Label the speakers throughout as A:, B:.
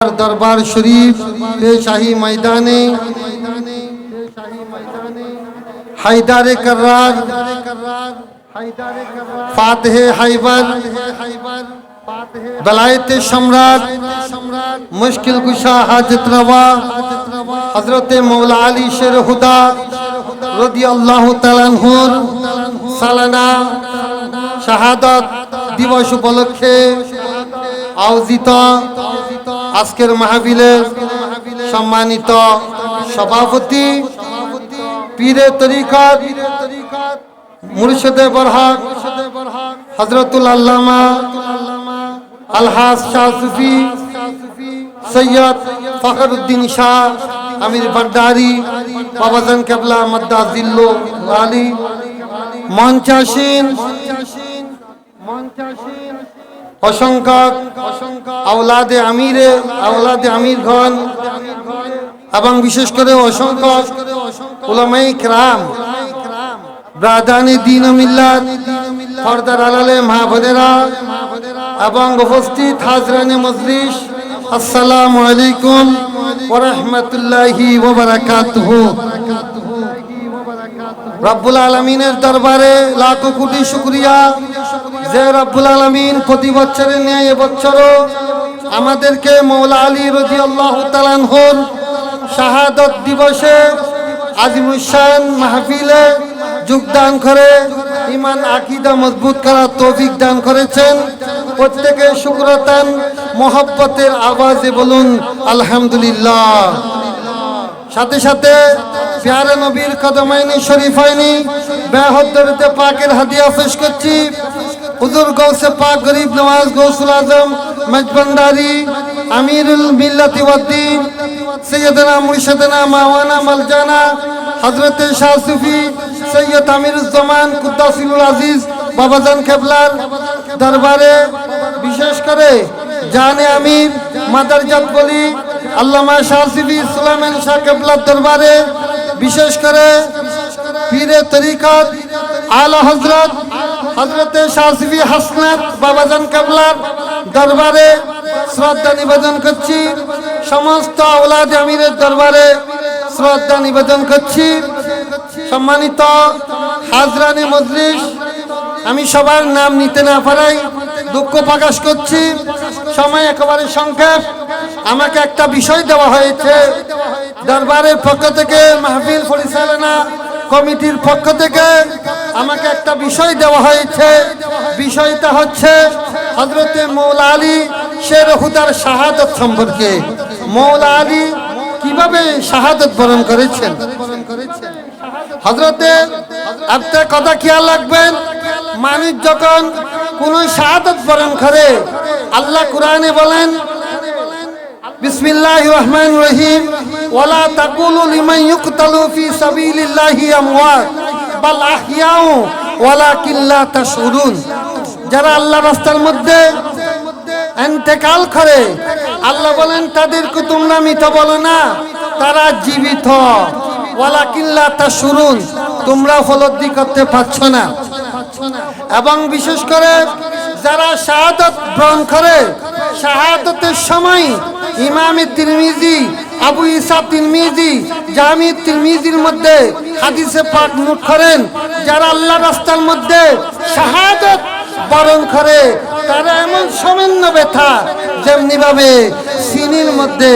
A: दरबार शरीफ शाही मैदाने हैदर कर्रार फातह हैबर बलायत सम्राट मुश्किल कुशा हाजत रवा हजरत मौला अली शेर खुदा रदियल्लाहु ताआला अन्हुर सालाना शाहादत दिवस उपलक्षे आयोजित आजकेर महफिलेर सम्मानित सभापति पीरे तरीक़त मुर्शिदे बरहक हजरतुल अल्लामा अलहाज शाह सूफी सैयद फखरुद्दीन शाह अमीर भंडारी बाबाजान केबला मद्दाजिल्लो वाली मंचासीन असंख्यक औलादे आमिरगण एवं विशेष करे असंख्यक उलामाए किराम ब्रादानी दीन व मिल्लत पर्दार आड़ाले मा बोनेरा एवं उपस्थित हाजराने मजलिस अस्सलामु अलैकुम व रहमतुल्लाहि व बाराकातुहु। रब्बुल आलमीनेर दरबारे लाखो कोटी शुक्रिया जे रब्बुल आलमीन प्रति बछरेर न्याय এবছরও আমাদেরকে মওলা আলী রাদিয়াল্লাহু তাআলা আনহুর শাহাদাত দিবসে আজিমুশান মাহফিলে যোগদান করে ঈমান আকীদা মজবুত করার তৌফিক দান করেছেন। প্রত্যেকে শুকরাতান মোহাব্বতের আওয়াজে বলুন আলহামদুলিল্লাহ। সাথে সাথে प्यारे नबीर कदमाइनी शरीफाइनी बेहद्दरते पाकेर हादिया पेश करছি हुजूर गौसे पाक गरीब नवाज गौसुल आजम मजबंदारी अमीरुल मिल्लति वद्दीन सैयदना मुर्शिदना मावाना मलजाना हजरत शाह सूफी सैयद आमिरुज्जमान कुद्दासिलुल अजीज बाबाजान केबलार दरबारे विशेष करे जाने अमीर मादरजात बली अल्लामा शाह सूफी सुलाइमान शाह केबलार दरबारे विशेष करे पीरे तरीक़त आला हजरत हजरत शाह सूफी हसनत बाबाजान केबलार दरबारे श्रद्धा निवेदन करছি। समस्त औलाद आमिरेर दरबारे श्रद्धा निवेदन करছি। सम्मानित हाजराने मजलिस আমি সবার নাম নিতে না পারাই দুঃখ প্রকাশ করছি। সময় একেবারে সংক্ষেপ। আমাকে একটা বিষয় দেওয়া হয়েছে দরবারের পক্ষ থেকে মাহফিল পরিচালনা কমিটির পক্ষ থেকে আমাকে একটা বিষয় দেওয়া হয়েছে। বিষয়টা হচ্ছে হযরতে মওলা আলী শের খুদার শাহাদাত সম্পর্কে। মওলা আলী কিভাবে শাহাদাত বরণ করেছেন। হযরতে একটা কথা খেয়াল রাখবেন, মানুষ যখন কোন শাহাদাত বরণ করে আল্লাহ কোরআনে বলেন বিসমিল্লাহির রহমানির রহিম ওয়ালা তাকুলু লিমান ইউকতালু ফি সাবিলিল্লাহি আমওয়াত বাল আহইয়াউ ওয়ালাকিন লা তাশউরুন। যারা আল্লাহর রাস্তার মধ্যে ইন্তেকাল করে আল্লাহ বলেন তাদেরকে তোমরা মৃত বলো না, তারা জীবিত। ওয়ালাকিন লা তাশউরুন, তোমরা উপলব্ধি করতে পারছো না। এবং বিশেষ করে যারা শাহাদাত গ্রহণ করে শাহাদাতের সময় ইমামে তিরমিজি আবু ঈসা তিরমিজি জামি তিরমিজির মধ্যে হাদিসে পাক নোট করেন, যারা আল্লাহর রাস্তার মধ্যে শাহাদাত বরণ করে তারা এমন সামান্য ব্যথা যেমনি ভাবে সিনির মধ্যে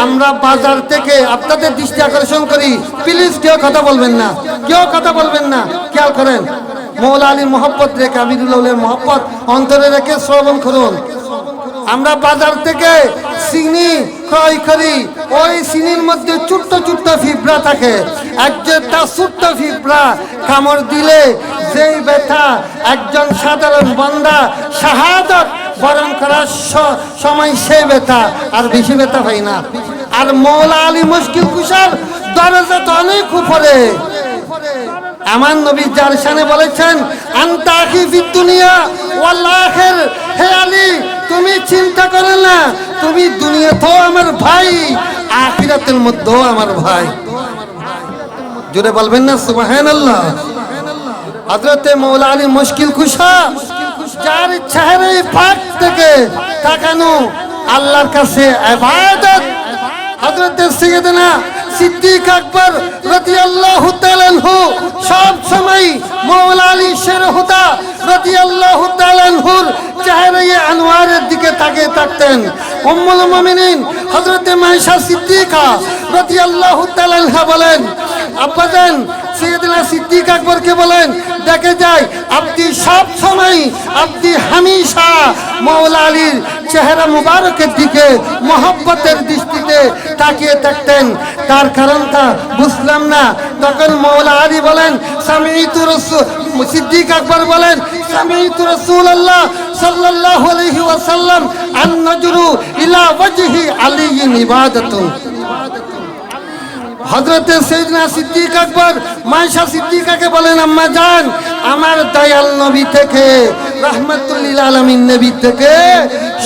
A: আমরা বাজার থেকে আপনাদের দৃষ্টি আকর্ষণ করি, প্লিজ কেউ কথা বলবেন না, কেউ কথা বলবেন না, খেয়াল করেন। মওলা আলীর মহব্বত রেখে আমিরুল আউলিয়ার মহব্বত অন্তরে রেখে শ্রবণ করুন। আমরা বাজার থেকে চিনি ক্রয় করি, ওই চিনির মধ্যে ছোট্ট ছোট্ট ফিবরা থাকে। একটা ছোট্ট ফিবরা কামড় দিলে যেই ব্যথা একজন সাধারণ বান্দা শাহাদাত বরণ করার সময় সেই ব্যথা আর বেশি ব্যথা পাই না। আর মওলা আলী মুশকিল কুশার দরজা তো অনেক উপরে। আমার নবী যার শানে বলেছেন আনতা আখি ফিদ দুনিয়া ওয়াল আখির, হে আলী তুমি চিন্তা করো না, তুমি দুনিয়াতেও আমার ভাই আখিরাতের মধ্যেও আমার ভাই। জোরে বলবেন না সুবহানাল্লাহ। হযরতে মওলা আলী মুশকিল কুশা যার চেহারা পাক থেকে তাকানো আল্লাহর কাছে ইবাদত। হযরত সাইয়েদনা সিদ্দিক আকবর রাদিয়াল্লাহু তাআলা আনহু সব সময় মাওলা আলী শের হুদা রাদিয়াল্লাহু তাআলা আনহুর চেহারায়ে আনোয়ারের দিকে তাকিয়ে থাকতেন। উম্মুল মুমিনিন হযরত মায়েশা সিদ্দিকা রাদিয়াল্লাহু তাআলা আনহা বলেন, আব্বাজান সাইয়েদনা সিদ্দিক আকবরকে বলেন, দেখে যায় আপনি সব সময়, আপনি হামেশা মাওলা আলীর চেহারা মুবারকের দিকে মহব্বতের দৃষ্টিতে তাকিয়ে থাকতেন। তার কারণটা বুঝলাম না। তখন মাওলা আলী বলেন, সামিউতু রাসূল, সিদ্দিক আকবর বলেন, সামিউতু রাসূলুল্লাহ সাল্লাল্লাহু আলাইহি ওয়াসাল্লাম আন-নাজরু ইলা ওয়াজহি আলিয়্যিন ইবাদাতুন। হযরতে সাইয়েদনা সিদ্দিক আকবর মায়েশা সিদ্দিকাকে বলেন, আম্মা জান, আমার দয়াল নবী থেকে, রাহমাতুল লিল আলামিন নবী থেকে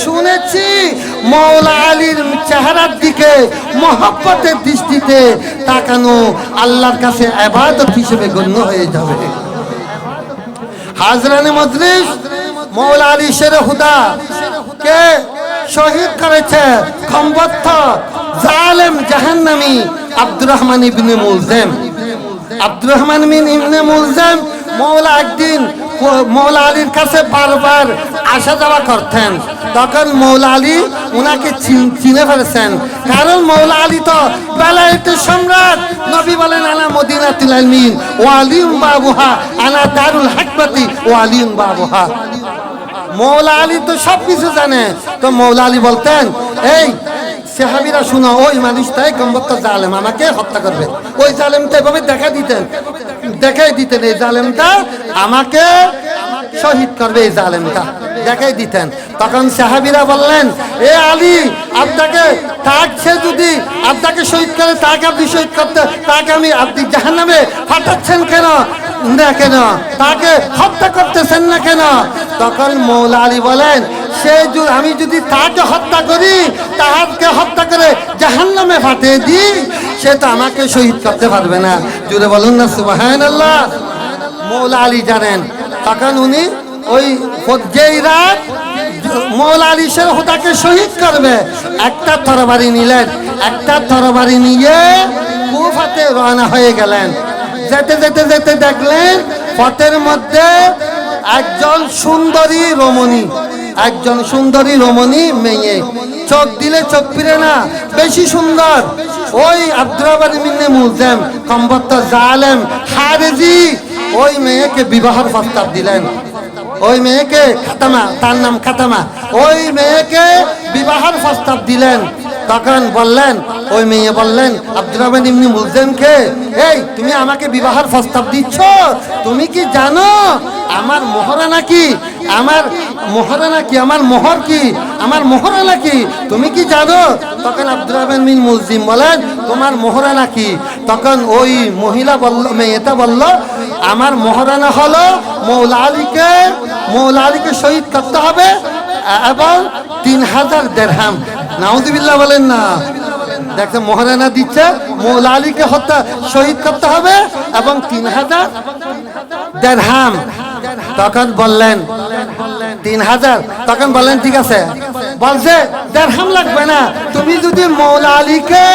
A: শুনেছি মাওলা আলীর চেহারার দিকে মহব্বতের দৃষ্টিতে তাকানো আল্লাহর কাছে ইবাদত হিসেবে গণ্য হয়ে যাবে। হাজরানে মজলিস, মাওলা আলী শের হুদা কে শহীদ করেছে খম্বত্থ জালেম জাহান্নামী আব্দুর রহমান ইবনে মুলজাম। আব্দুর রহমান ইবনে মুলজাম মাওলা একদিন মাওলা আলীর কাছে বারবার আসা যাওয়া করতেন। তখন মাওলা আলী উনাকে চিনে ফেলেছেন, কারণ মাওলা আলী তো বেলায়েতের সম্রাট। নবী বলেন, আনা মদিনাতুল ইলমি ওয়া আলিয়ুম বাবুহা, আনা দারুল হিকমতি ওয়া আলিয়ুম বাবুহা। মাওলা আলী তো সব কিছু জানে। তো মাওলা আলী বলতেন, এই সাহাবীরা শুনো, ওই মানুষটাই গম্বত্ত জালেম, আমাকে হত্যা করবে। ওই জালেমটা এভাবে দেখাই দিতেন, এই জালেমটা আমাকে শহীদ করবে, এই জালেমটা দেখাই দিতেন। তখন সাহাবীরা বললেন, এ আলী, আপনাকে তাকে যদি আপনাকে শহীদ করে, তাকে আপনি শহীদ করতে, তাকে আপনি জাহান্নামে পাঠাচ্ছেন কেন? না কেন তাকে হত্যা করতেছেন না কেন? তখন মাওলা আলী বলেন, আমি যদি তাকে হত্যা করি, তাহাকে হত্যা করে জাহান্নামে পাঠিয়ে দিই, সে তো আমাকে শহীদ করতে পারবে না। জুড়ে বলুন না সুবহানাল্লাহ। মাওলা আলী জানেন। তখন উনি ওই যেই রাত মাওলা আলী শের হুদাকে শহীদ করবে, একটা তরবারি নিলেন, একটা তরবারি নিয়ে কুফাতে রওনা হয়ে গেলেন। যেতে যেতে যেতে দেখলেন পথের মধ্যে একজন সুন্দরী রমণী মেয়ে, চোখ দিলে চোখ ফিরে না, বেশি সুন্দর। ওই আব্দুর রহমান ইবনে মুলজাম কম্বত্ত জালেম খারেজি ওই মেয়েকে বিবাহের প্রস্তাব দিলেন। ওই মেয়েকে খাতামা, তার নাম খাতামা, ওই মেয়েকে বিবাহের প্রস্তাব দিলেন। তখন বললেন, ওই মেয়ে বললেন আব্দুর রহমান ইবনে মুলজামকে, এই তুমি আমাকে বিবাহের প্রস্তাব দিচ্ছ, তুমি কি জানো আমার মোহরানা কি? আমার মোহরানা কি? আমার মোহর কি? আমার মোহরানা কি? তুমি কি জানো? তখন আব্দুর রহমান বিন মুলজিম বলেন, তোমার মোহরানা কি? তখন ওই মহিলা বলল, মেয়েটা বলল, আমার মোহরানা হলো মাওলা আলীকে শহীদ করতে হবে এবং 3000 দিরহাম। নাউযুবিল্লাহ বলেন না। দেখছেন মোহরানা দিচ্ছে, মাওলা আলীকে শহীদ করতে হবে এবং 3000 দিরহাম। তখন বললেন 3000। তখন বললেন ঠিক আছে। বলছে দিরহাম লাগবে না, তুমি যদি মাওলা আলীকে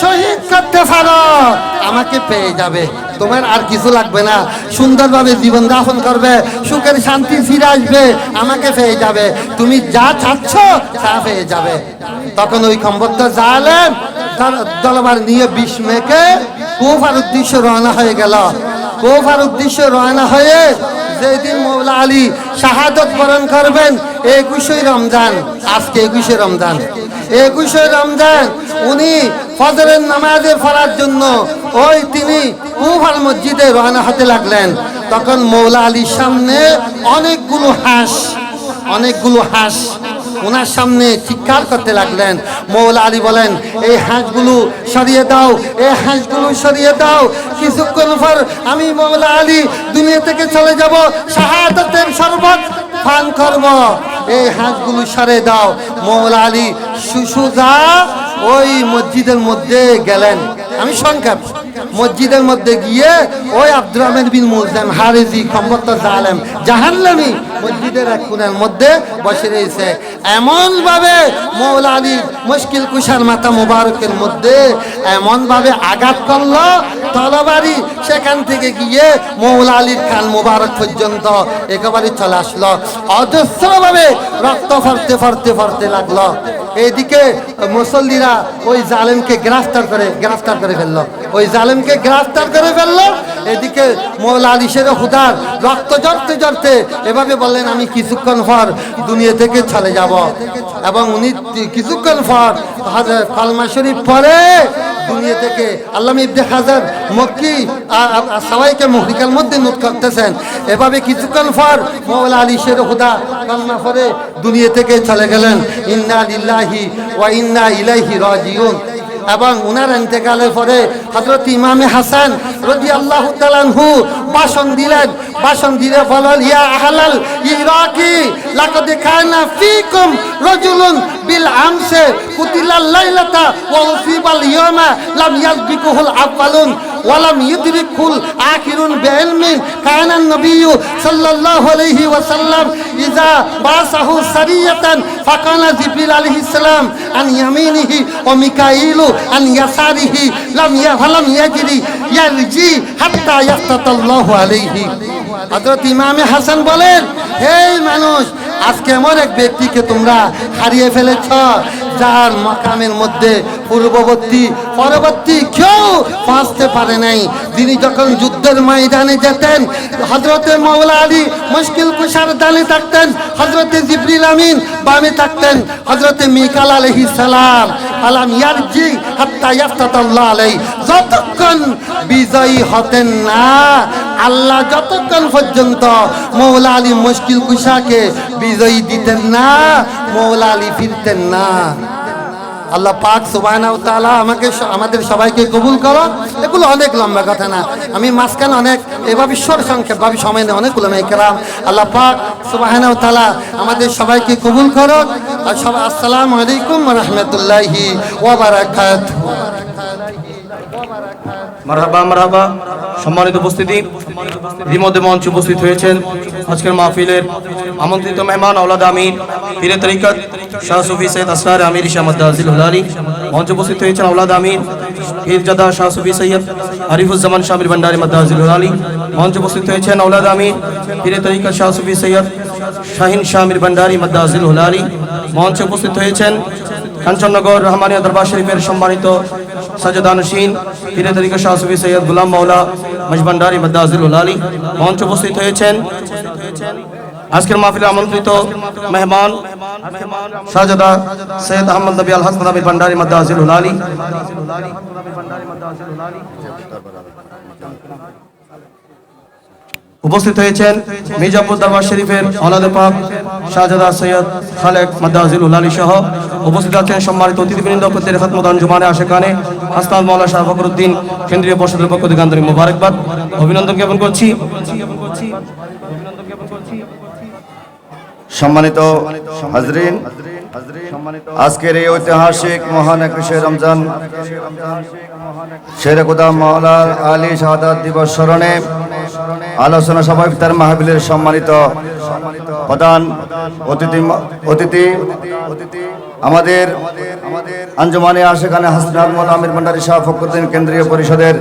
A: শহীদ করতে পারো আমাকে পেয়ে যাবে, তোমার আর কিছু লাগবে না, সুন্দরভাবে জীবন যাপন করবে, সুখের শান্তি ফিরে আসবে, আমাকে পেয়ে যাবে, তুমি যা চাচ্ছ তা পেয়ে যাবে। তখন ওই খম্বত্ত জালেম তলোয়ার নিয়ে 20 মেকে কুফার উদ্দেশ্যে রওনা হয়ে গেল। কুফার উদ্দেশ্যে রওনা হয়ে যেদিন মাওলা আলী শাহাদত বরণ করবেন 21 রমজান, আজকে 21 রমজান, 21 রমজান উনি ফজরের নামাজে পড়ার জন্য ওই তিনি কুফার মসজিদে রওনা হতে লাগলেন। তখন মাওলা আলীর সামনে অনেকগুলো হাঁস ওনার সামনে চিৎকার করতে লাগলেন। মাওলা আলী বলেন, এই হাঁসগুলো সরিয়ে দাও, এই হাঁসগুলো সরিয়ে দাও, কিছুক্ষণ পর আমি মাওলা আলী দুনিয়া থেকে চলে যাব, শাহাদাতের শরবত পান করব, এই হাঁসগুলো সরিয়ে দাও। মাওলা আলী সুসুজা ওই মসজিদের মধ্যে গেলেন। আমি সংক্ষেপ, মসজিদের মধ্যে গিয়ে ওই আব্দুর রহমান বিন মুলজাম হারেজি খম্বত্ত জালেম জাহান্নামী মসজিদের এক কোণের মধ্যে বসে রয়েছে। এমনভাবে মৌলা আলী মুশকিল কুশার মাথা মুবারকের মধ্যে এমনভাবে আঘাত করলো তরবারি, সেখান থেকে গিয়ে মৌলা আলীর কান মুবারক পর্যন্ত একেবারে চলে আসলো। অজস্রভাবে রক্ত ফরতে ফরতে ফরতে লাগলো। এইদিকে মুসল্লিরা ওই জালেমকে গ্রেফতার করে ফেললো, ওই জালেমকে গ্রেফতার করে ফেললো। এদিকে মৌলা আলী শের খুদার রক্ত জড়তে জড়তে এভাবে বললেন, আমি কিছুক্ষণ পর দুনিয়া থেকে চলে যাব। এবং উনি কিছুক্ষণ পর কালমা শরীফ পরে দুনিয়া থেকে আল্লামা ইবনে হাজার মক্কি সবাইকে মুহরিকার মধ্যে নোট করতেছেন। এভাবে কিছুক্ষণ পর মৌলা আলী শের খুদা কালমা পরে দুনিয়া থেকে চলে গেলেন। ইন্না লিল্লাহি ওয়া ইন্না ইলাইহি রাজিউন। এবং উনার ইন্তেকালের পরে হযরত ইমামে হাসান রাদিয়াল্লাহু তাআলা আনহু ভাষণ দিলেন। ভাষণ দিয়ে বললেন, ইয়া আহলাল ইরাকি লাকাদ কানা ফীকুম রাজুলুন বিল আমসি কুতিলাল লাইলাতা ওয়া উসিবাল ইয়ামা লাম ইয়াসবিকুহুল আওয়ালুন ওয়া লাম ইউদরিকুল আখিরুন বিইলমি কানা নবিয়্যু সাল্লাল্লাহু আলাইহি ওয়াসাল্লাম ইযা বাসাহু সারিয়াতান ফাকানা জিবরিল আলাইহিস সালাম আন ইয়ামিনিহি ওয়া মিকাঈলু আন ইয়াসারিহি লাম ইয়াজরি ইয়ারজি হাত্তা ইয়াফতাতাল্লাহু আলাইহি। হযরত ইমামে হাসান বলেন, হে মানুষ, আজকে এমন এক ব্যক্তিকে তোমরা হারিয়ে ফেলেছ যার মাকামের মধ্যে পূর্ববর্তী পরবর্তী কেউ পৌঁছতে পারে নাই। যিনি যখন যুদ্ধের ময়দানে যেতেন, হযরতে মৌলা আলী মুশকিল কুশার ডানে থাকতেন, হযরতে জিবরিল আমিন বামে থাকতেন, হযরতে মিকাল আলাইহিস সালাম আলাম ইয়ারজি হাত্তা ইয়াফতাতাল্লাহু আলাইহি। যতক্ষণ বিজয়ী হতেন না, আল্লাহ যতক্ষণ পর্যন্ত মৌলা আলী মুশকিল কুশাকে বিজয়ী দিতেন না, মৌলা আলী ফিরতেন না। আল্লাহ পাক সুবহানাহু ওয়া তাআলা আমাদের সবাইকে কবুল করো। এগুলো অনেক লম্বা কথা না, আমি মাঝখানে অনেক এভাবে সংক্ষেপভাবে সময় নেই অনেক উলামায়ে কেরাম। আল্লাহ পাক সুবহানাহু ওয়া তাআলা আমাদের সবাইকে কবুল করো। আর সবাই আসসালামু আলাইকুম ওয়া রাহমাতুল্লাহি ওয়া বারাকাতুহু।
B: মারহাবা মারহাবা। সম্মানিত উপস্থিতি, ইতিমধ্যে মঞ্চে উপস্থিত হয়েছেন আজকের মাহফিলের আমন্ত্রিত মেহমান আওলাদ আমির পীরে তরিকত শাহ সুফি সৈয়দ আসরার আমির শাহ মাদ্দাজিল হুলালি। মঞ্চে উপস্থিত হয়েছেন আওলাদ আমির পীরজাদা শাহ সুফি সৈয়দ আরিফুজ্জামান শাহ মীর ভান্ডারী মাদ্দাজিল হুলালি। মঞ্চে উপস্থিত হয়েছেন আওলাদ আমির পীরে তরিকত শাহ সুফি সৈয়দ শাহিন শাহ মীর ভান্ডারী মাদ্দাজিল হুলালি। মঞ্চে উপস্থিত হয়েছেন কাঞ্চননগর রহমানিয়া দরবার শরীফের সম্মানিত সাজদানশীন পীরে তরিকত শাহ সুফি সৈয়দ গোলাম মাওলা মজভান্ডারী মাদ্দাজিল হুলালি। মঞ্চে উপস্থিত হয়েছেন আজকের মাহফিলে আমন্ত্রিত মেহমান শাহজাদা সৈয়দ আহমদ নবী আল হাসান নবী ভান্ডারী মাদ্দাজিল হুলালি। উপস্থিত হয়েছেন মির্জাপুর দরবার শরীফের আওলাদে পাক শাহজাদা সৈয়দ খালেক মাদ্দাজিল হুলালি সহ উপস্থিত আছেন সম্মানিত অতিথিবৃন্দ। প্রত্যেক খতমত আঞ্জুমানে আশেকানে আস্তাদ মাওলানা শাহ ফখরুদ্দিন কেন্দ্রীয় পর্ষদের পক্ষ থেকে আন্তরিক মোবারকবাদ অভিনন্দন জ্ঞাপন করছি।
C: সম্মানিত হাজরিন, আজকের এই ঐতিহাসিক মহান 21শে রমজান শেরে খুদা মাওলা আলী শাহাদাত দিবস স্মরণে আলোচনা সভা ইফতার মাহফিলের সম্মানিত প্রধান অতিথি আমাদের আঞ্জুমানে আশেকানে হাসনাত মাওলানা আমির ভান্ডারী শাহ ফখরুদ্দিন কেন্দ্রীয় পরিষদের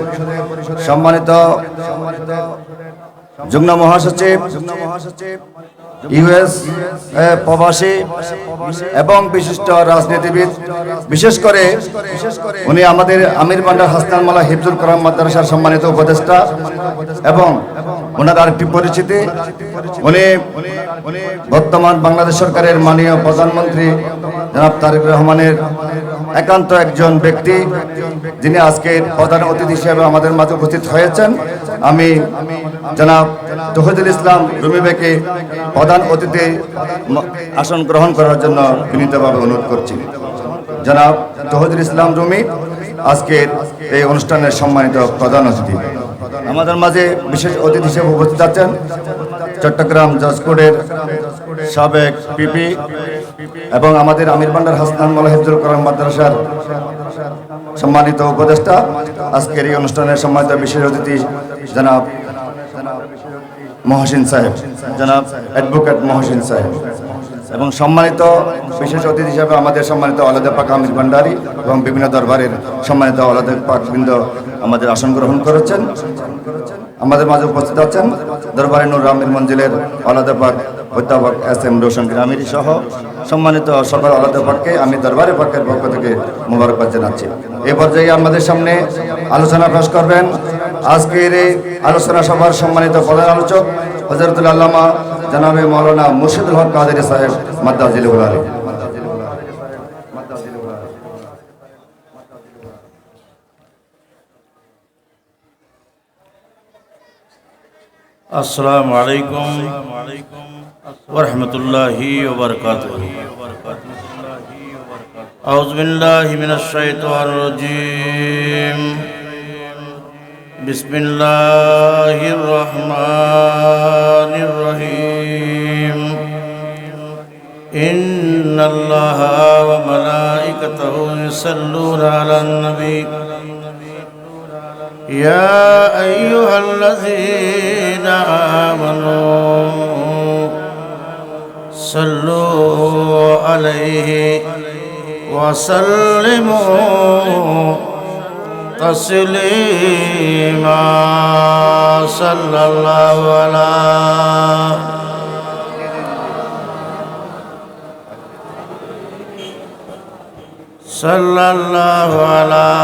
C: সম্মানিত যুগ্ম মহাসচিব, ইউএস প্রবাসী এবং বিশিষ্ট রাজনীতিবিদ, বিশেষ করে উনি আমাদের আমির ভান্ডার হাসনাত মাওলানা হিফজুল কোরআন মাদ্রাসার সম্মানিত উপদেষ্টা এবং ওনার আরেকটি পরিচিতি, উনি বর্তমান বাংলাদেশ সরকারের মাননীয় প্রধানমন্ত্রী জনাব তারেক রহমানের একান্ত একজন ব্যক্তি, যিনি আজকে প্রধান অতিথি হিসেবে আমাদের মাঝে উপস্থিত হয়েছেন। আমি জনাব তৌহিদুল ইসলাম রুমি ভাইকে প্রধান অতিথি আসন গ্রহণ করার জন্য বিনীতভাবে অনুরোধ করছি। জনাব তৌহিদুল ইসলাম রুমি আজকের এই অনুষ্ঠানের সম্মানিত প্রধান অতিথি। আমাদের মাঝে বিশেষ অতিথি হিসেবে উপস্থিত আছেন চট্টগ্রাম জজ কোর্টের সাবেক পিপি এবং আমাদের আমির ভান্ডার হাসনাত মাওলানা হিফজুল কোরআন মাদ্রাসার সম্মানিত উপদেষ্টা। আজকের এই অনুষ্ঠানের সম্মানিত বিশেষ অতিথি জনাব মহসিন সাহেব, জনাব অ্যাডভোকেট মহসিন সাহেব, এবং সম্মানিত বিশেষ অতিথি হিসাবে আমাদের সম্মানিত আওলাদে পাক আমির ভান্ডারী এবং বিভিন্ন দরবারের সম্মানিত আওলাদে পাক বৃন্দ আমাদের আসন গ্রহণ করেছেন। আমাদের মাঝে উপস্থিত আছেন দরবারে নূর আমির মঞ্জিলের আওলাদে পাক অধ্যাপক এস.এম. রোশন গ্রামীণ সহ সম্মানিত সকল আওলাদে পাককে আমি দরবারে পাকের পক্ষ থেকে মোবারকবাদ জানাচ্ছি। এই পর্যায়ে আমাদের সামনে আলোচনা পেশ করবেন আজকের এই আলোচনা সভার সম্মানিত প্রধান আলোচক হযরতুল আল্লামা জনাবে মাওলানা মুর্শিদুল হক কাদেরী সাহেব মাদ্দাজিলুল আলী।
D: अस्सलामु अलैकुम वरहमतुल्लाहि वबरकातुहू। औज़ु बिल्लाहि मिनश शैतानिर रजीम। बिस्मिल्लाहिर रहमानिर रहीम। इन्नल्लाहा व मलाइकतहु युसल्लूना अलन नबी या अय्युहल्लज़ीना आमनू सल्लू अलैहि व सल्लिमू तस्लीमा। सल्लल्लाहु अलैहि सल्लल्लाहु अलैहि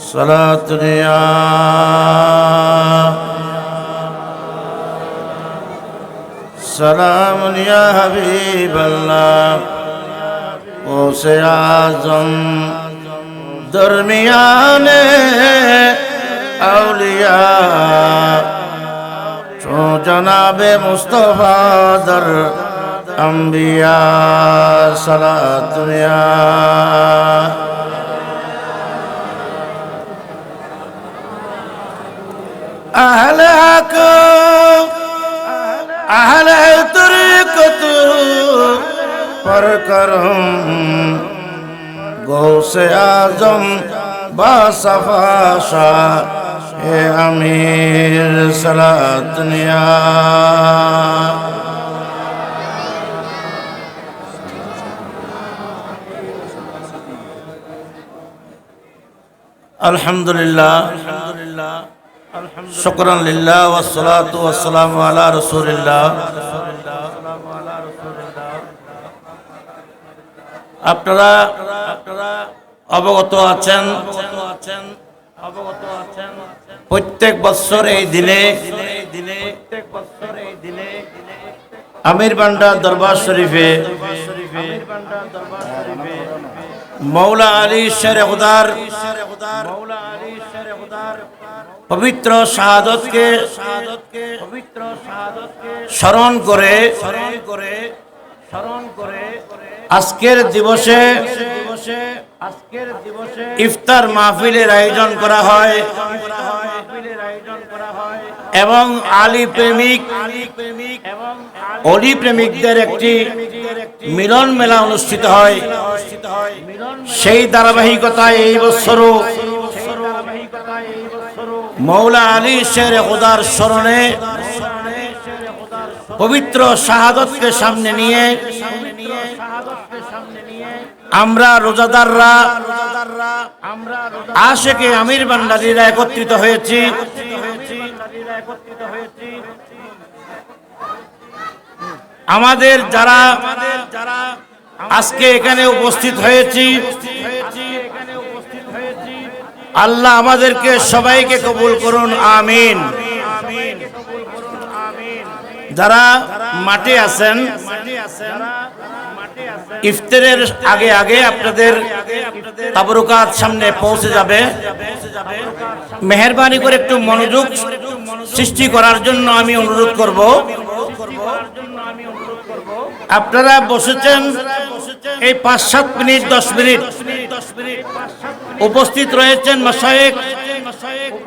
D: सलातुनिया सलामुनिया हबीबल्लाह गौसे आज़म दरमियाने औलिया तो जनाबे मुस्तफ़ा दर अंबिया सलातुनिया अहले हक अहले तरीक़त पर करम गौसे आज़म बासफ़ा शाह ए अमीर सलातुनिया। अल्हम्दुलिल्लाह शुक्रान लिल्लाह वस्सलातु वस्सलामु अला रसूलिल्लाह। আপনারা অবগত আছেন প্রত্যেক বছর এই দিনে আমির বান্ডার দরবার শরীফে মৌলা আলী শেরে খুদার পবিত্র শাহাদতকে স্মরণ করে আজকের দিবসে ইফতার মাহফিলের আয়োজন করা হয় এবং আলী প্রেমিক অলি প্রেমিকদের একটি মিলন মেলা অনুষ্ঠিত হয়। সেই ধারাবাহিকতায় এই বছরও মৌলা আলী শেরে খুদার স্মরণে পবিত্র শাহাদতকে সামনে নিয়ে আমরা রোজাদাররা আশেকে আমির ভান্ডারীরা একত্রিত হয়েছি। আমাদের যারা আজকে এখানে উপস্থিত হয়েছি আল্লাহ আমাদেরকে সবাইকে কবুল করুন, আমিন। যারা মাঠে আছেন ইফতারের আগে আগে আপনাদের তাবরুকাত সামনে পৌঁছে যাবে। মেহেরবানি করে একটু মনোযোগ সৃষ্টি করার জন্য আমি অনুরোধ করব। আপনারা বসেছেন এই 5-7 মিনিট 10 মিনিট উপস্থিত রয়েছেন মাশায়েখ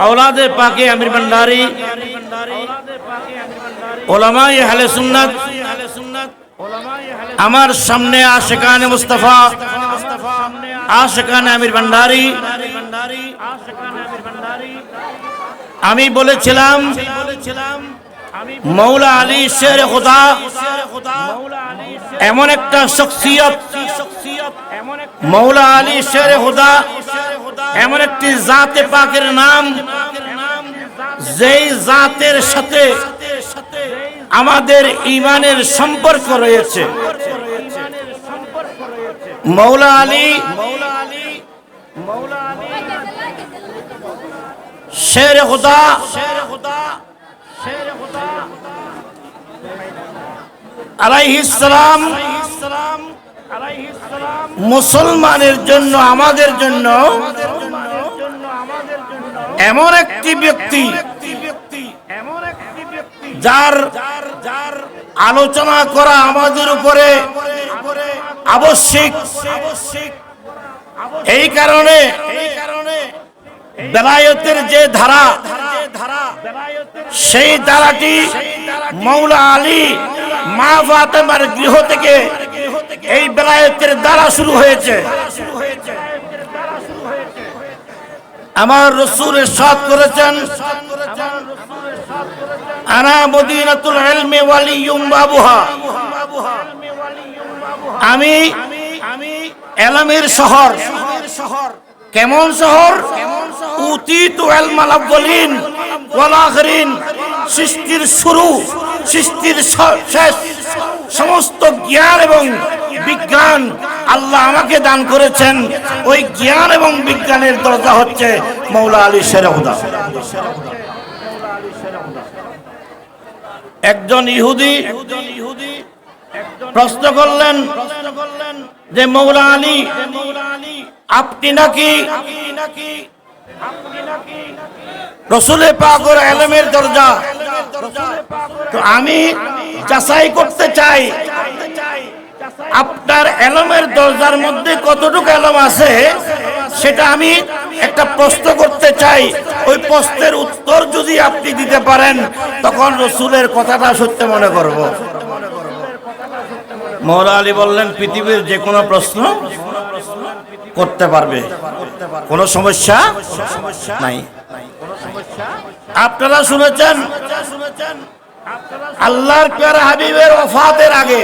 D: আওলাদে পাকে আমির ভান্ডারী, উলামায়ে আহলে সুন্নাত। আমার সামনে আশিকানে মুস্তাফা আশিকানে আমির ভান্ডারী, আমি বলেছিলাম মৌলা আলী শের খুদা এমন একটা শখসিয়ত, মৌলা আলী শের খুদা এমন একটি জাতে পাকের নাম, যেই জাতের সাথে আমাদের ঈমানের সম্পর্ক রয়েছে। মৌলা আলী শের খুদা আলাইহিস সালাম মুসলমানের জন্য, আমাদের জন্য এমন একটি ব্যক্তি যার আলোচনা করা আমাদের উপরে আবশ্যিক। এই কারণে বেলায়েতের যে ধারা, সেই ধারাটি মৌলা আলী মা ফাতেমার গৃহ থেকে এই বেলায়েতের দ্বারা শুরু হয়েছে। আমার রাসূল ইরশাদ করেছেন, আনা মদিনাতুল ইলমি ওয়ালিয়ুম বাবুহা, আমি ইলমের শহর। কেমন শহর? উতিতু ইলমাল আউয়ালিন ওয়াল আখিরিন, সৃষ্টির শুরু, সৃষ্টির শেষ, সমস্ত জ্ঞান এবং বিজ্ঞান আল্লাহ আমাকে দান করেছেন। ওই জ্ঞান এবং বিজ্ঞানের দরজা হচ্ছে মৌলা আলী শের খুদা। একজন ইহুদি প্রশ্ন করলেন যে মৌলা আলী, আপনি নাকি রাসূল পাকের ইলমের দরজা? তো আমি যাচাই করতে চাই আপনার ইলমের দরজার মধ্যে কতটুকু ইলম আছে, সেটা আমি একটা প্রশ্ন করতে চাই। ওই প্রশ্নের উত্তর যদি আপনি দিতে পারেন, তখন রাসূলের কথাটা সত্য মনে করব। মৌলা আলী বললেন, পৃথিবীর যে কোনো প্রশ্ন করতে পারবে, কোনো সমস্যা নাই। আপনারা শুনেছেন আল্লাহর প্যারা হাবিবের ওফাতের আগে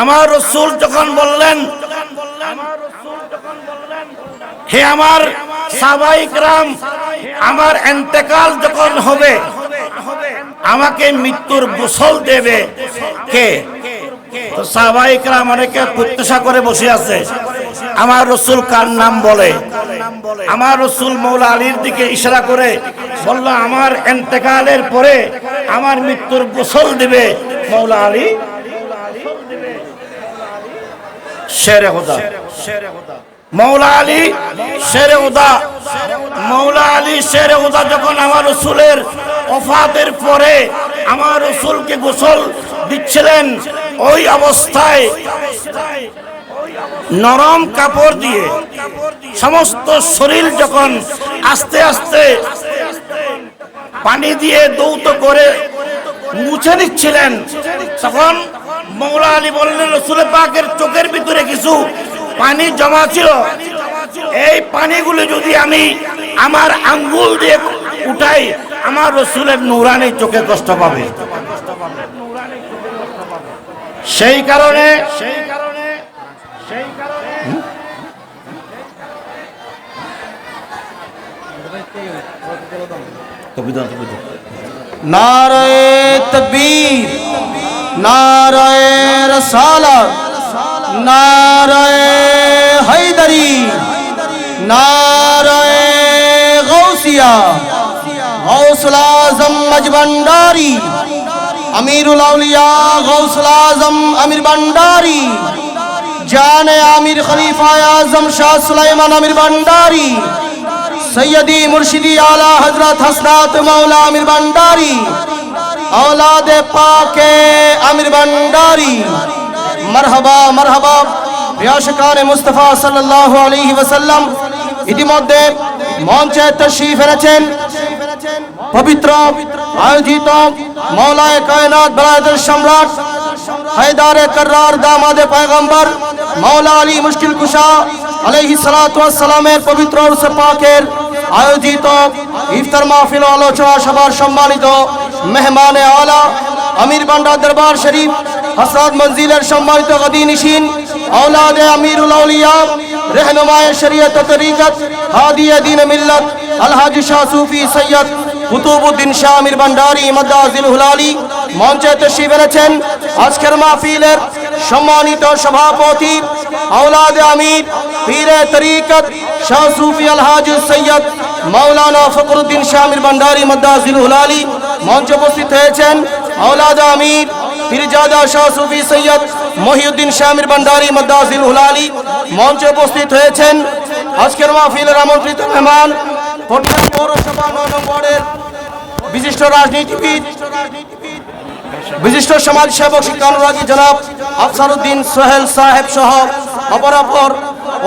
D: আমার রাসূল যখন বললেন, হে আমার সাহাবায়ে কেরাম, আমার ইন্তেকাল যখন হবে আমাকে মৃত্যুর গোসল দেবে কে? তো সাহাবায়ে কেরাম অনেকে প্রত্যাশা করে বসে আছে আমার রাসূল কার নাম বলে। আমার রাসূল মৌলা আলীর দিকে ইশারা করে বলল, আমার ইন্তেকালের পরে আমার মৃত্যুর গোসল দেবে মৌলা আলী শেরে খুদা। মৌলা আলী শেরে খুদা, মৌলা আলী শেরে খুদা যখন আমার রাসূলের ওফাতের পরে আমার রাসূলকে গোসল দিচ্ছিলেন, ওই অবস্থায় নরম কাপড় দিয়ে সমস্ত শরীর যখন আস্তে আস্তে পানি দিয়ে দৌত করে মুছে নিচ্ছিলেন, তখন মৌলা আলী বললেন, রাসূল পাকের চোখের ভিতরে কিছু পানি জমা ছিল, এই পানিগুলো যদি আমি আমার আঙ্গুল দিয়ে উঠাই, আমার রাসূলের নূরানি চোখে কষ্ট পাবে। সেই কারণে
B: নারায়ে তাকবীর, নারায়ে রিসালাত, নারায়ে হায়দারি, নারায়ে গাউসিয়া, গাউসুল আজম মজবন্ডারি, আমিরুল আউলিয়া গাউসুল আজম আমির ভান্ডারী, জানে আমির খলিফা আজম শাহ সুলাইমান আমির ভান্ডারী, सैयदी मुर्शिदी आला हजरत हसरत मौला आमिर भंडारी, औलाद पाके आमिर भंडारी। मरहबा मरहबा प्रियाशकान मुस्तफा सल्लल्लाहु अलैहि वसल्लम ইতিমধ্যে মঞ্চে তশরিফ এনেছেন পবিত্র আয়োজিত মৌলায়ে কায়নাত বেলায়েতের সম্রাট হায়দারে কর্রার দামাদে পয়গম্বর মাওলা আলী মুশকিল কুশা আলাইহিস সালাতু ওয়াস সালামের পবিত্র উরস পাকের আয়োজিত ইফতার মাহফিল ও আলোচনা সভার সম্মানিত মেহমানে আলা আমির বান্ডার দরবার শরীফ হাসরাত মঞ্জিলের সম্মানিত গদিনিশিন औलाद अमीरुल औलिया रहनुमाए शरीयत तरीक़त हादिए दीन मिल्लत अलहाज शाह सूफी सैयद কুতুবউদ্দিন শাহ আমির ভান্ডারী মাদ্দাজিল হুলালি মঞ্চে তশরিফ এনেছেন। আজকের মাহফিলের সম্মানিত সভাপতি औलाद আমির পীরে তরিকত শাহ সুফি আলহাজ সৈয়দ মাওলানা ফখরুদ্দিন শাহ আমির ভান্ডারী মাদ্দাজিল হুলালি মঞ্চে উপস্থিত হয়েছেন। औलाद আমির পীরজাদা শাহ সুফি সৈয়দ মহিউদ্দিন শাহ আমির ভান্ডারী মাদ্দাজিল হুলালি মঞ্চে উপস্থিত হয়েছেন। আজকের মাহফিলের আমন্ত্রিত মেহমান পটুয়া পৌরসভা 9 নং ওয়ার্ডের বিশিষ্ট রাজনীতিবিদ, বিশিষ্ট সমাজসেবক, শিক্ষানুরাগী জনাব আফসারউদ্দিন সোহেল সাহেব সহ অপরাপর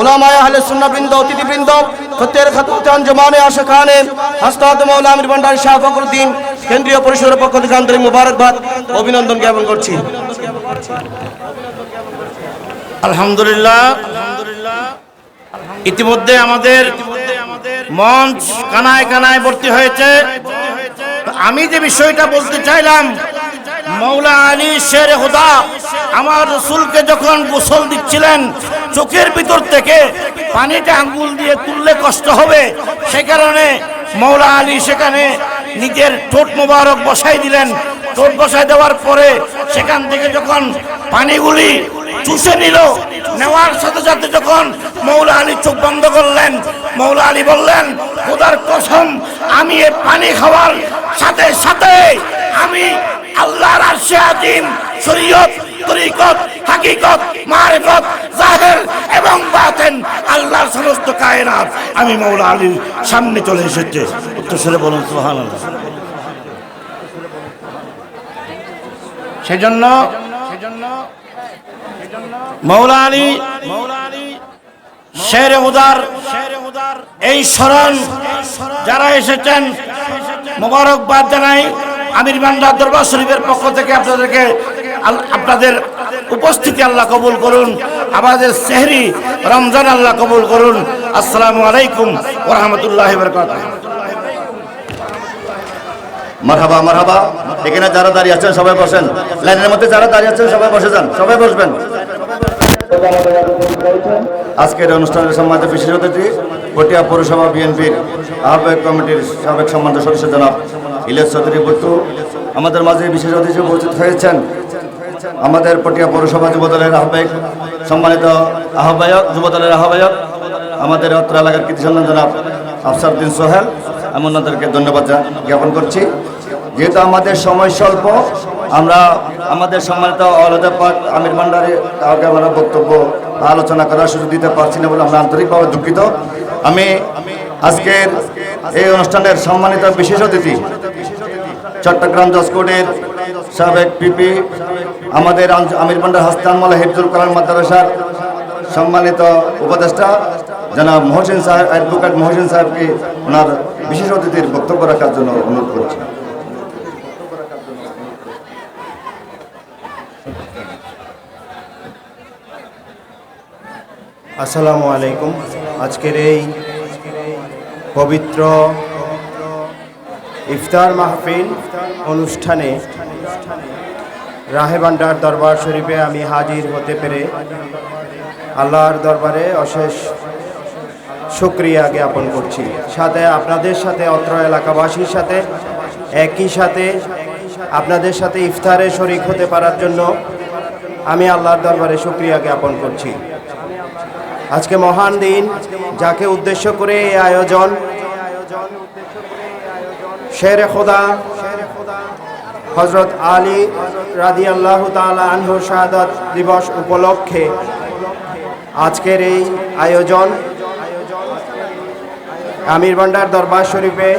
B: উলামায়ে আহলে সুন্নাহ বৃন্দ, অতিথিবৃন্দ, ফতের খাতুন আঞ্জুমানে আশিকানে হযরত মাওলানা আমির ভান্ডারী শাহ ফখরুদ্দিন কেন্দ্রীয় পরিষদের পক্ষ থেকে আন্তরিক মোবারকবাদ অভিনন্দন জ্ঞাপন করছি।
D: আলহামদুলিল্লাহ, ইতিমধ্যে আমাদের মঞ্চ কানায় কানায় ভর্তি হয়েছে। আমি যে বিষয়টা বলতে চাইলাম, মৌলা আলী শের খুদা আমার রসুলকে যখন গোসল দিচ্ছিলেন, চোখের ভিতর থেকে পানিটা আঙ্গুল দিয়ে তুললে কষ্ট হবে, সে কারণে মৌলা আলী সেখানে নিজের ঠোঁট মোবারক বসাই দিলেন। ঠোঁট বসাই দেওয়ার পরে সেখান থেকে যখন পানিগুলি চুষে নিল, নেওয়ার সাথে সাথে যখন মৌলা আলী চোখ বন্ধ করলেন, মৌলা আলী বললেন, খোদার কসম, আমি এই পানি খাওয়ার সাথে সাথে আমি আল্লাহর আরশে আজিম, শরীয়ত, তরিকত, হাকিকত, মারিফত, জাহির এবং বাতিন, আল্লাহর সমস্ত কায়নাত আমি মৌলা আলীর সামনে চলে এসেছে। উচ্চস্বরে বলুন সুবহানাল্লাহ। সেজন্য মৌলা আলী শেরে খুদার এই স্মরণ যারা এসেছেন মোবারকবাদ জানাই। আমির ভান্ডার দরবার শরীফের পক্ষ থেকে আপনাদের উপস্থিতি আল্লাহ কবুল করুন, আমাদের সেহরি রমজান আল্লাহ কবুল করুন। আসসালামু আলাইকুম ওয়া রাহমাতুল্লাহি ওয়া বারাকাতুহু।
C: মারহাবা মারহাবা। এখানে যারা দাঁড়িয়ে আছেন সবাই বসেন, লাইনের মধ্যে যারা দাঁড়িয়ে আছেন সবাই বসে যান, সবাই বসবেন। আজকের অনুষ্ঠানের সম্মানিত বিশেষ অতিথি পটিয়া পৌরসভা বিএনপির আহ্বায়ক কমিটির সাবেক সম্মানিত সদস্য জনাব ইলিয়াস চৌধুরী বুত্তু আমাদের মাঝে বিশেষ অতিথি উপস্থিত হয়েছেন। আমাদের পটিয়া পৌরসভা যুবদলের আহ্বায়ক, সম্মানিত আহ্বায়ক, যুবদলের আহ্বায়ক আমাদের অত্র এলাকার কৃতি সন্তান জনাব আফসারউদ্দিন সোহেল, আমি ওনাদেরকে ধন্যবাদ জ্ঞাপন করছি। যেহেতু আমাদের সময় স্বল্প, আমরা আমাদের সম্মানিত আওলাদে পাক আমির ভান্ডারী কাউকে আমরা বক্তব্য আলোচনা করার সুযোগ দিতে পারছি না বলে আমরা আন্তরিকভাবে দুঃখিত। আমি আজকের এই অনুষ্ঠানের সম্মানিত বিশেষ অতিথি চট্টগ্রাম জজ কোর্টের সাবেক পিপি, আমাদের আমির ভান্ডার হাসনাত হিফজুল কোরআন মাদ্রাসার সম্মানিত উপদেষ্টা জনাব মহসিন সাহেব, অ্যাডভোকেট মহসিন সাহেবকে ওনার বিশেষ অতিথির বক্তব্য রাখার জন্য অনুরোধ করছি।
E: আসসালামু আলাইকুম। আজকের এই পবিত্র ইফতার মাহফিল অনুষ্ঠানে রাহে ভান্ডার দরবার শরীফে আমি হাজির হতে পেরে আল্লাহর দরবারে অশেষ শুকরিয়া জ্ঞাপন করছি। সাথে আপনাদের সাথে, অত্র এলাকাবাসীর সাথে, একই সাথে আপনাদের সাথে ইফতারে শরীক হতে পারার জন্য আমি আল্লাহর দরবারে শুকরিয়া জ্ঞাপন করছি। আজকে মহান দিন, যাকে উদ্দেশ্য করে এই আয়োজন, শেরে খোদা হযরত আলী রাদিয়াল্লাহু তাআলা আনহু শাহাদাত দিবস উপলক্ষে আজকের এই আয়োজন। আমির ভান্ডার দরবার শরীফে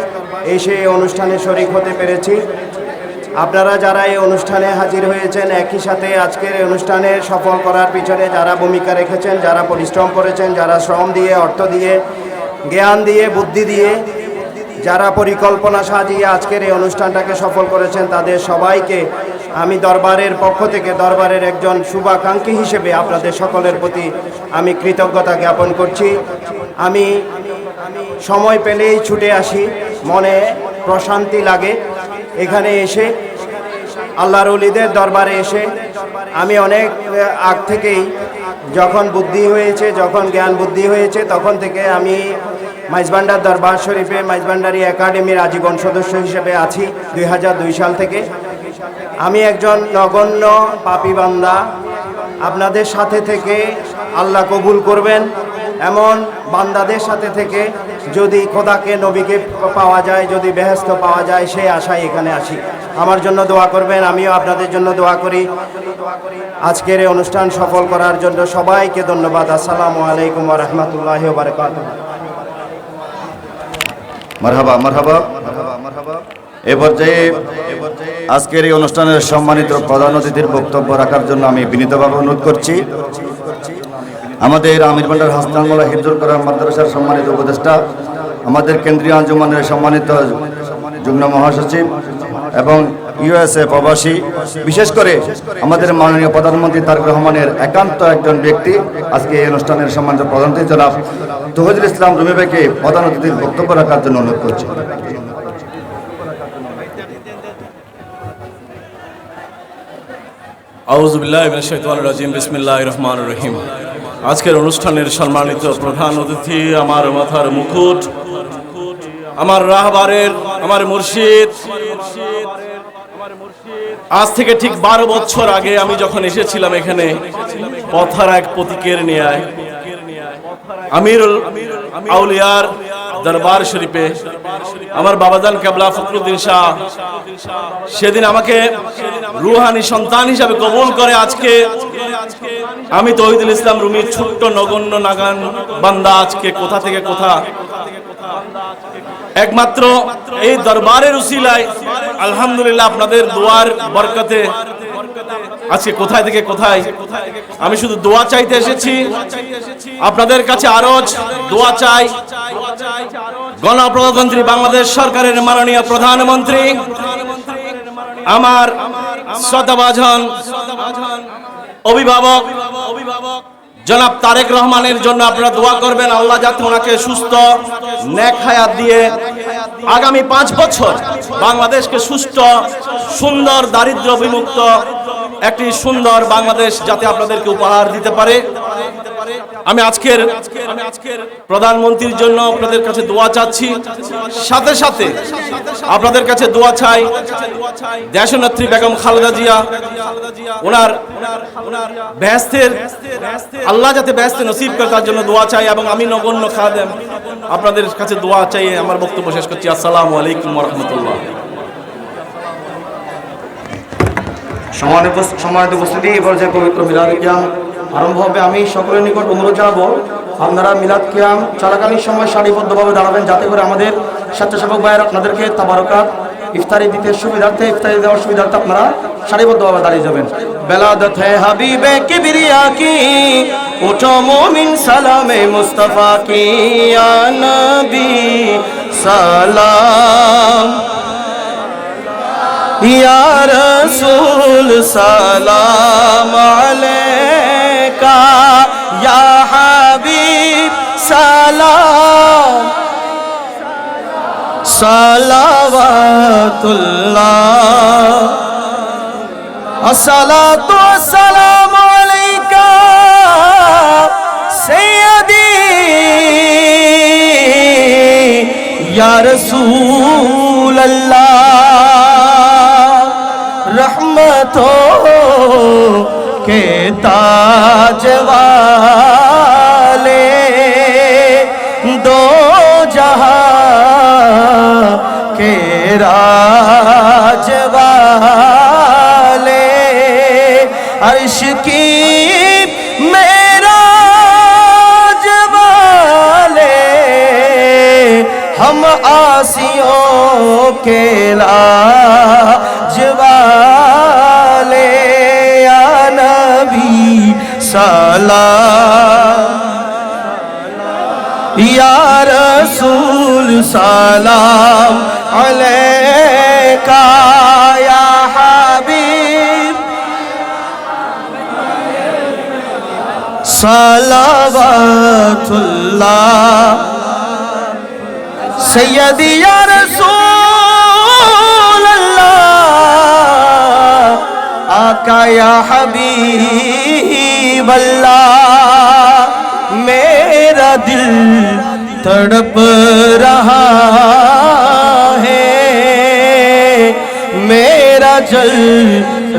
E: এসে এই অনুষ্ঠানে শরীক হতে পেরেছি। আপনারা যারা এই অনুষ্ঠানে হাজির হয়েছেন, একই সাথে আজকের এই অনুষ্ঠানে সফল করার পিছনে যারা ভূমিকা রেখেছেন, যারা পরিশ্রম করেছেন, যারা শ্রম দিয়ে, অর্থ দিয়ে, জ্ঞান দিয়ে, বুদ্ধি দিয়ে, যারা পরিকল্পনা সাজিয়ে আজকের এই অনুষ্ঠানটাকে সফল করেছেন, তাদের সবাইকে আমি দরবারের পক্ষ থেকে দরবারের একজন শুভাকাঙ্ক্ষী হিসেবে আপনাদের সকলের প্রতি আমি কৃতজ্ঞতা জ্ঞাপন করছি। আমি সময় পেলেই ছুটে আসি, মনে প্রশান্তি লাগে এখানে এসে, আল্লাহর ওলিদের দরবারে এসে। আমি অনেক আগ থেকেই যখন বুদ্ধি হয়েছে, যখন জ্ঞান বুদ্ধি হয়েছে, তখন থেকে আমি মাইজভান্ডার দরবার শরীফে মাইজভান্ডারি একাডেমির আজীবন সদস্য হিসেবে আছি 2002 সাল থেকে। আমি একজন নগণ্য পাপী বান্দা, আপনাদের সাথে থেকে আল্লাহ কবুল করবেন এমন বান্দাদের সাথে থেকে যদি খোদাকে নবীকে পাওয়া যায়, যদি বেহেশত পাওয়া যায়, সেই আশায় এখানে আসি। আমার জন্য দোয়া করবেন, আমিও আপনাদের জন্য দোয়া করি। আজকের এই অনুষ্ঠান সফল করার জন্য সবাইকে ধন্যবাদ। আসসালামু আলাইকুম ওয়া রাহমাতুল্লাহি ওয়া বারাকাতুহু।
C: মারহাবা মারহাবা। এ পর্যায়ে আজকের এই অনুষ্ঠানের সম্মানিত প্রধান অতিথির বক্তব্য রাখার জন্য আমি বিনীতভাবে অনুরোধ করছি আমাদের আমির ভান্ডার হাসনাত মোল্লা হিফজুল কোরআন মাদ্রাসার সম্মানিত উপদেষ্টা, আমাদের কেন্দ্রীয় আঞ্জুমানের সম্মানিত যুগ্ম মহাসচিব এবং ইউএসএ প্রবাসী, বিশেষ করে আমাদের মাননীয় প্রধানমন্ত্রী তারেক রহমানের একান্ত একজন ব্যক্তি, আজকে এই অনুষ্ঠানের সম্মানিত প্রধান অতিথি জনাব তৌহিদুল ইসলাম রুমি ভাইকে প্রধান অতিথির বক্তব্য রাখার জন্য অনুরোধ করছি।
F: আউযু বিল্লাহি মিনাশ শাইতানির রাজিম, বিসমিল্লাহির রহমানির রহিম। আজকের অনুষ্ঠানের সম্মানিত প্রধান অতিথি, আমার মাথার মুকুট, আমার রাহবারের, আমার মুর্শিদ। আজ থেকে ঠিক 12 বছর আগে আমি যখন এসেছিলাম এখানে পথার এক প্রতীকের ন্যায় আমিরুল আউলিয়ার দরবার শরীফে আমার বাবাজান কেবলা ফখরুদ্দিন শাহ সেদিন আমাকে রুহানি সন্তান হিসাবে কবুল করে। আজকে আমি তৌহিদুল ইসলাম রুমির ছোট্ট নগণ্য নাগান বান্দা আজকে কোথা থেকে কোথা, একমাত্র এই দরবারের উসিলায় আলহামদুলিল্লাহ আপনাদের দোয়ার বরকতে আজকে কোথায় থেকে কোথায়। আমি শুধু দোয়া চাইতে এসেছি, আপনাদের কাছে আরজ দোয়া চাই। গণপ্রজাতন্ত্রী বাংলাদেশ সরকারের মাননীয় প্রধানমন্ত্রী আমার শ্রদ্ধাভাজন অভিভাবক জনাব তারেক রহমানের জন্য আপনারা দোয়া করবেন, আল্লাহ যাতে ওনাকে সুস্থ নেক হায়াত দিয়ে আগামী 5 বছর বাংলাদেশকে সুস্থ, সুন্দর, দারিদ্র বিমুক্ত একটি সুন্দর বাংলাদেশ যাতে আপনাদেরকে উপহার দিতে পারে। আমি আজকের প্রধানমন্ত্রীর জন্য আপনাদের কাছে দোয়া চাচ্ছি, সাথে সাথে আপনাদের কাছে দোয়া চাই দেশনেত্রী বেগম খালেদা জিয়া, ওনার বেহেশতের আল্লাহ যাতে বেহেশতে নসিব করে তার জন্য দোয়া চাই। এবং আমি নগণ্য খাদেম আপনাদের কাছে দোয়া চাই। আমার বক্তব্য শেষ করছি। আসসালামু আলাইকুম ওয়া রাহমাতুল্লাহ।
B: সম্মানিত উপস্থিতি, এবার যে পবিত্র মিলাদ কিয়াম আরম্ভ হবে, আমি সকলের নিকট অনুরোধ জানাবো আপনারা মিলাদ কিয়াম চলাকালীন সময় সারিবদ্ধভাবে দাঁড়াবেন, যাতে করে আমাদের স্বেচ্ছাসেবক ভাইয়েরা আপনাদেরকে তাবারকাত ইফতারি দিতে সুবিধার্থে, ইফতারি দেওয়ার সুবিধার্থে আপনারা সারিবদ্ধভাবে দাঁড়িয়ে যাবেন। বেলাদত হে হাবিবে কিবরিয়া কি, উঠো মুমিন সালামে মুস্তাফা কি, ইয়া নবী সালাম, ইয়া রাসূল সালাম আলাইকা, ইয়া হাবিব সালাম, সালাওয়াতুল্লাহ, আসসালাতু ওয়াসসালামু আলাইকা সাইয়্যিদি ইয়া রাসূলুল্লাহ, रहमतों के ताज वाले, दो जहां के राज वाले, अर्श की मेराज वाले, हम आसियों के लाज वाले, या नबी सलाम, या रसूल सलाम अलैका, या हबीब সালাওয়াতুল্লাহ সৈয়দি ইয়া রাসূলুল্লাহ आका या हबीब अल्लाह मेरा दिल तड़प रहा है मेरा जल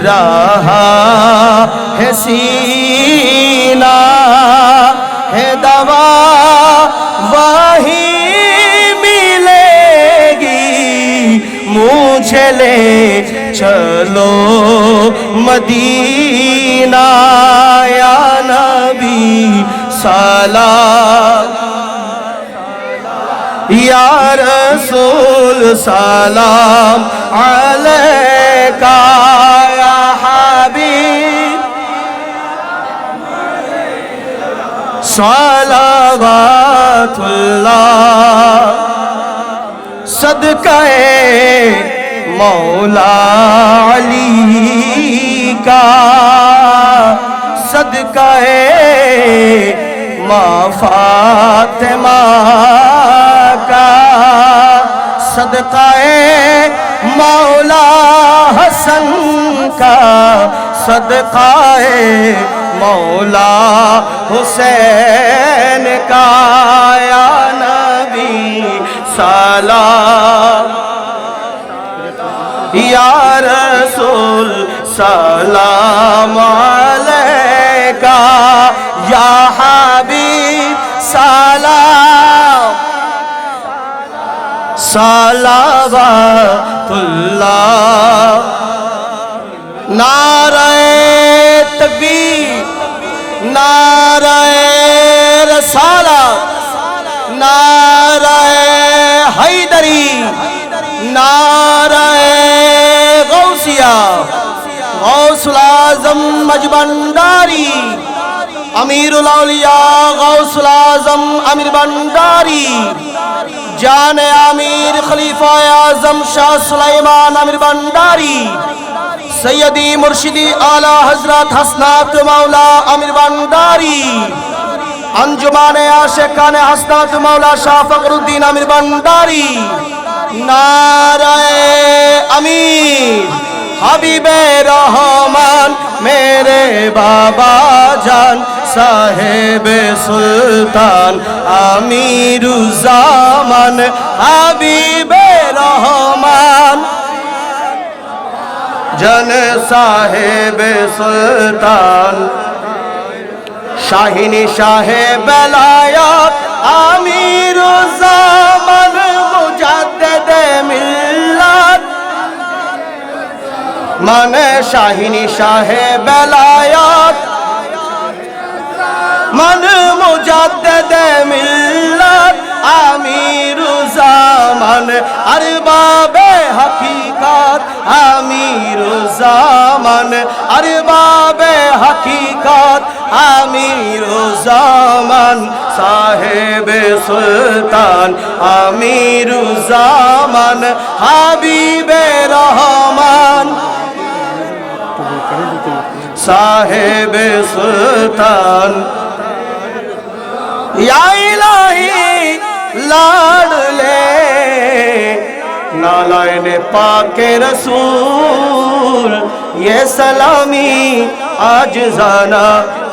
B: रहा है सीना है दवा वही मिलेगी मुझे ले चलो मदीना या नबी सलाम या रसूल सलाम अलैका या हबीब सलावतुल्लाह सदक़े मौला अली का सदक़े माँ फातिमा का सदक़े मौला हसन का सदक़े मौला हुसैन का या नबी सलाम या रसूल सलाम अलैका या हबीब सलाम सलावतुल्लाह नारे तकबीर नारे रसालत नारे हैदरी नारे गौसिया गौसुल आजम मजबंडारी अमीरुल औलिया गौसुल आजम अमीर भंडारी जाने अमीर खलीफा आजम शाह सुलेमान अमीर भंडारी सैयदी मुर्शिदी आला हजरत हसनात मौला अमीर भंडारी अंजुमाने आशिकाने हसनात मौला शाह फखरुद्दीन अमीर भंडारी नारे अमीर हबीबे रहमान मेरे बाबा जान साहेबे सुल्तान अमीरुज़्ज़मान हबीबे रहमान जन साहेबे सुल्तान शाहिनी शाहे बेलायत अमीरुज़्ज़मान मुजद्दिद मिल्लत मन शाहिनी शाहे बेलायत मन मुजद्दिद मिल्लत अमीरुज़्ज़मान अरबाबे हकीकत अमीरुज़्ज़मान अरबाबे हकीकत अमीरुज़्ज़मान साहेबे सुल्तान अमीरुज़्ज़मान हबीबे रहमान साहेबे सुल्तान या इलाही लाडले नालायने पाके रसूल ये सलामी आज जाना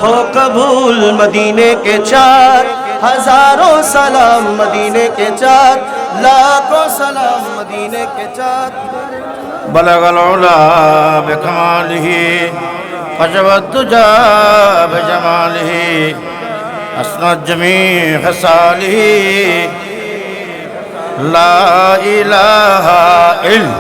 B: हो कबूल मदीने के चार हजारों सलाम मदीने के चार लाखों सलाम मदीने के चार
D: बलगल उला बिकमालिही फजवत तुजा बिजमालिही अस्नत जमी खसालिही ला इलाहा इल्ला